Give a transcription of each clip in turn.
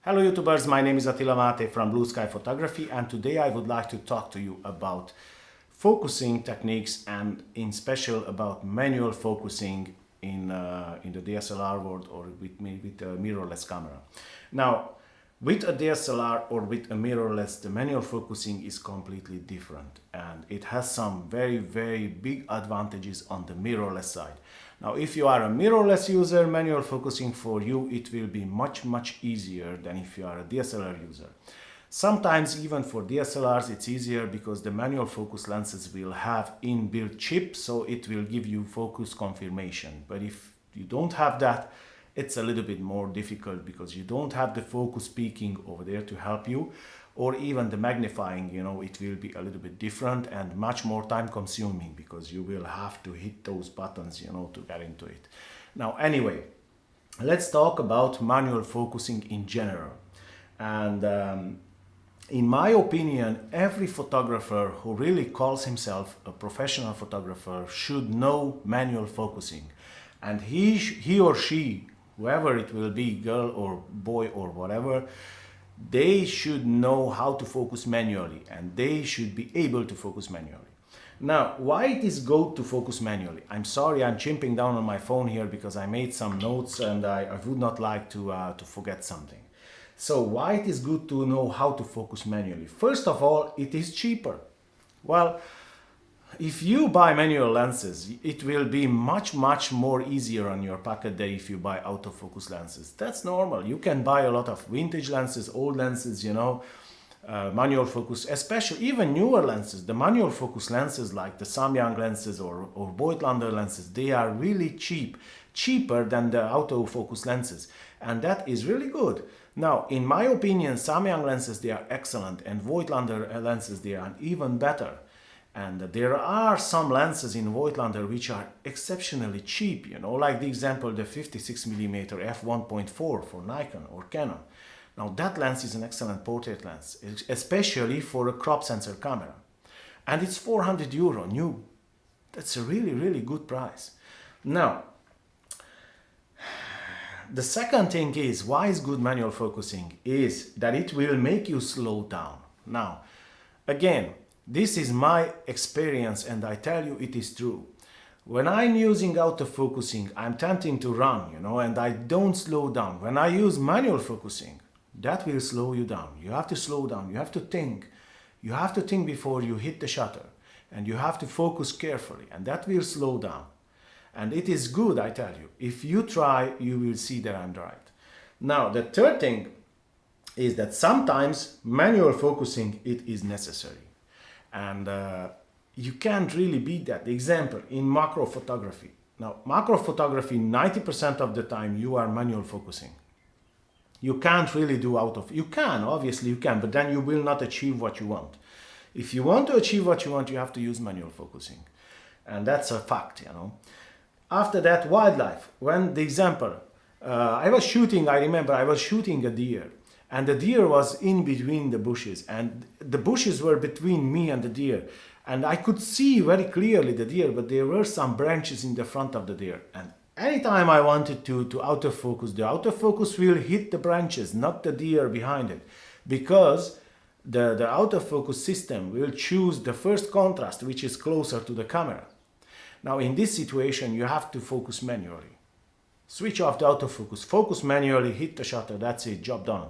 Hello YouTubers, my name is Attila Mate from Blue Sky Photography, and today I would like to talk to you about focusing techniques and in special about manual focusing in the DSLR world or with a mirrorless camera. Now, with a DSLR or with a mirrorless, the manual focusing is completely different and it has some very big advantages on the mirrorless side. Now, if you are a mirrorless user, manual focusing for you, it will be much easier than if you are a DSLR user. Sometimes even for DSLRs it's easier because the manual focus lenses will have inbuilt chip, so it will give you focus confirmation. But if you don't have that, it's a little bit more difficult because you don't have the focus peaking over there to help you, or even the magnifying, it will be a little bit different and much more time consuming because you will have to hit those buttons, to get into it. Now, anyway, let's talk about manual focusing in general. And in my opinion, every photographer who really calls himself a professional photographer should know manual focusing. And he or she, whoever it will be, girl or boy or whatever, they should know how to focus manually and they should be able to focus manually. Now, why it is good to focus manually? I'm sorry, I'm chimping down on my phone here because I made some notes and I would not like to forget something. So why it is good to know how to focus manually? First of all, it is cheaper. Well, if you buy manual lenses, it will be much more easier on your pocket than if you buy autofocus lenses. That's normal. You can buy a lot of vintage lenses, old lenses, manual focus, especially even newer lenses. The manual focus lenses like the Samyang lenses or Voigtlander lenses, they are really cheaper than the autofocus lenses. And that is really good. Now, in my opinion, Samyang lenses, they are excellent, and Voigtlander lenses, they are even better. And there are some lenses in Voigtlander which are exceptionally cheap, like the example, the 56mm f1.4 for Nikon or Canon. Now that lens is an excellent portrait lens, especially for a crop sensor camera. And it's €400 new. That's a really good price. Now, the second thing is, why is good manual focusing, is that it will make you slow down. Now, again, this is my experience and I tell you it is true. When I'm using autofocusing, I'm tempting to run, and I don't slow down. When I use manual focusing, that will slow you down. You have to slow down, you have to think. You have to think before you hit the shutter and you have to focus carefully, and that will slow down. And it is good, I tell you. If you try, you will see that I'm right. Now, the third thing is that sometimes manual focusing, it is necessary. And you can't really beat that. The example in macro photography. Now, macro photography, 90% of the time you are manual focusing. You can't really do you can, obviously you can, but then you will not achieve what you want. If you want to achieve what you want, you have to use manual focusing. And that's a fact, After that, wildlife. When the example, I remember I was shooting a deer. And the deer was in between the bushes, and the bushes were between me and the deer. And I could see very clearly the deer, but there were some branches in the front of the deer. And anytime I wanted to autofocus, the autofocus will hit the branches, not the deer behind it. Because the autofocus system will choose the first contrast, which is closer to the camera. Now in this situation, you have to focus manually. Switch off the autofocus, focus manually, hit the shutter, that's it, job done.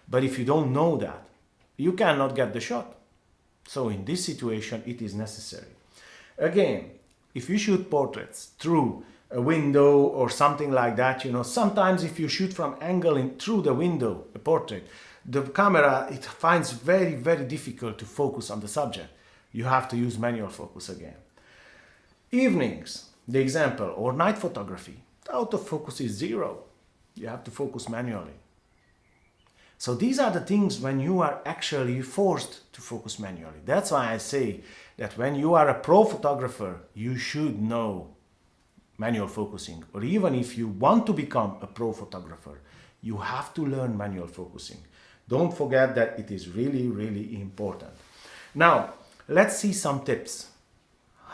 But if you don't know that, you cannot get the shot. So in this situation, it is necessary. Again, if you shoot portraits through a window or something like that, sometimes if you shoot from angle through the window, a portrait, the camera, it finds very difficult to focus on the subject. You have to use manual focus again. Evenings, the example, or night photography. The autofocus is 0. You have to focus manually. So these are the things when you are actually forced to focus manually. That's why I say that when you are a pro photographer, you should know manual focusing. Or even if you want to become a pro photographer, you have to learn manual focusing. Don't forget that it is really important. Now, let's see some tips.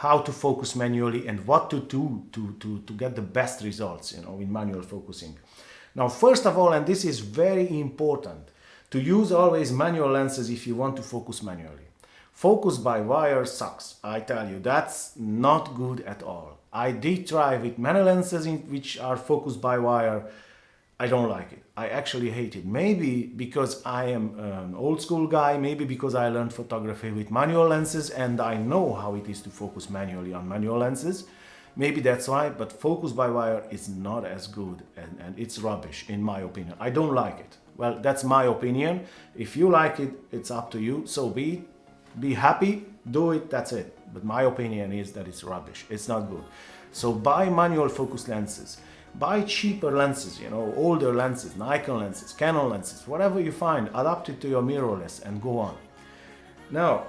How to focus manually and what to do to get the best results, in manual focusing. Now, first of all, and this is very important, to use always manual lenses if you want to focus manually. Focus by wire sucks. I tell you, that's not good at all. I did try with many lenses which are focused by wire. I don't like it. I actually hate it. Maybe because I am an old school guy, maybe because I learned photography with manual lenses and I know how it is to focus manually on manual lenses. Maybe that's why, but focus by wire is not as good and it's rubbish in my opinion. I don't like it. Well, that's my opinion. If you like it, it's up to you. So be happy, do it, that's it. But my opinion is that it's rubbish. It's not good. So buy manual focus lenses. Buy cheaper lenses, you know, older lenses, Nikon lenses, Canon lenses, whatever you find, adapt it to your mirrorless and go on. Now,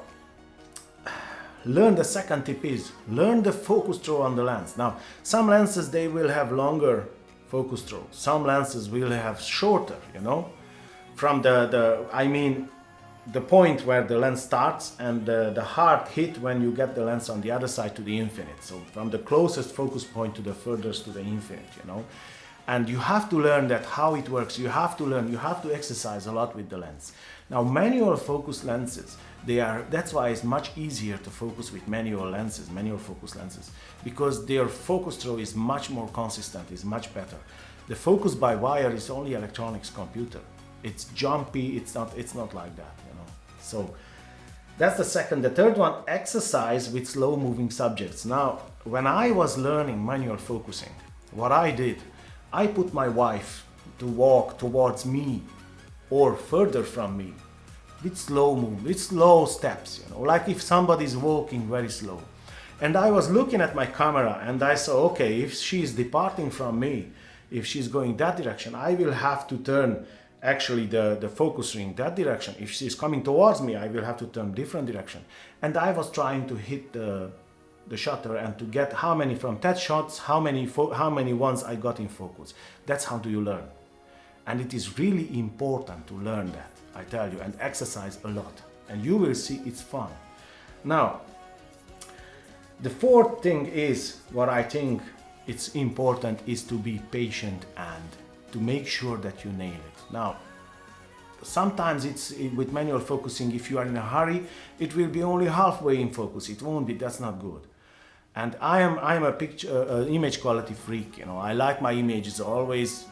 learn the second tip is, learn the focus throw on the lens. Now, some lenses, they will have longer focus throw. Some lenses will have shorter, you know, from the point where the lens starts and the hard hit when you get the lens on the other side to the infinite. So from the closest focus point to the furthest to the infinite, you know. And you have to learn that how it works. You have to learn, you have to exercise a lot with the lens. Now, manual focus lenses, that's why it's much easier to focus with manual focus lenses, because their focus throw is much more consistent, is much better. The focus by wire is only electronics computer. It's jumpy, it's not like that, you know. So that's the second. The third one, exercise with slow moving subjects. Now, when I was learning manual focusing, what I did, I put my wife to walk towards me or further from me with slow movement, with slow steps, you know, like if somebody's walking very slow. And I was looking at my camera and I saw, okay, if she's departing from me, if she's going that direction, I will have to turn actually the focus ring that direction. If she's coming towards me, I will have to turn different direction. And I was trying to hit the shutter and to get how many from 10 shots, how many ones I got in focus. That's how do you learn. And it is really important to learn that, I tell you, and exercise a lot. And you will see it's fun. Now, the fourth thing is, what I think it's important is to be patient and to make sure that you nail it. Now, sometimes with manual focusing, if you are in a hurry, it will be only halfway in focus. It won't be, that's not good. And I am a image quality freak, you know. I like my images always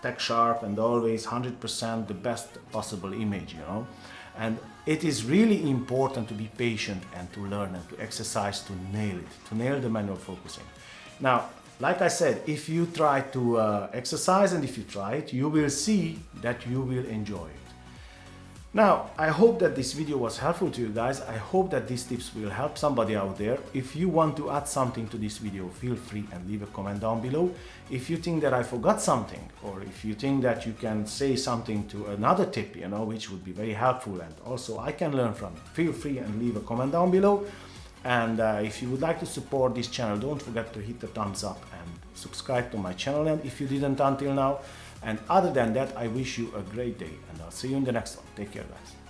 tech sharp and always 100% the best possible image, you know. And it is really important to be patient and to learn and to exercise to nail it, to nail the manual focusing. Now, like I said, if you try to exercise and if you try it, you will see that you will enjoy it. Now, I hope that this video was helpful to you guys. I hope that these tips will help somebody out there. If you want to add something to this video, feel free and leave a comment down below. If you think that I forgot something, or if you think that you can say something to another tip, you know, which would be very helpful and also I can learn from it, feel free and leave a comment down below. And if you would like to support this channel, don't forget to hit the thumbs up and subscribe to my channel, and if you didn't until now. And other than that, I wish you a great day and I'll see you in the next one. Take care, guys.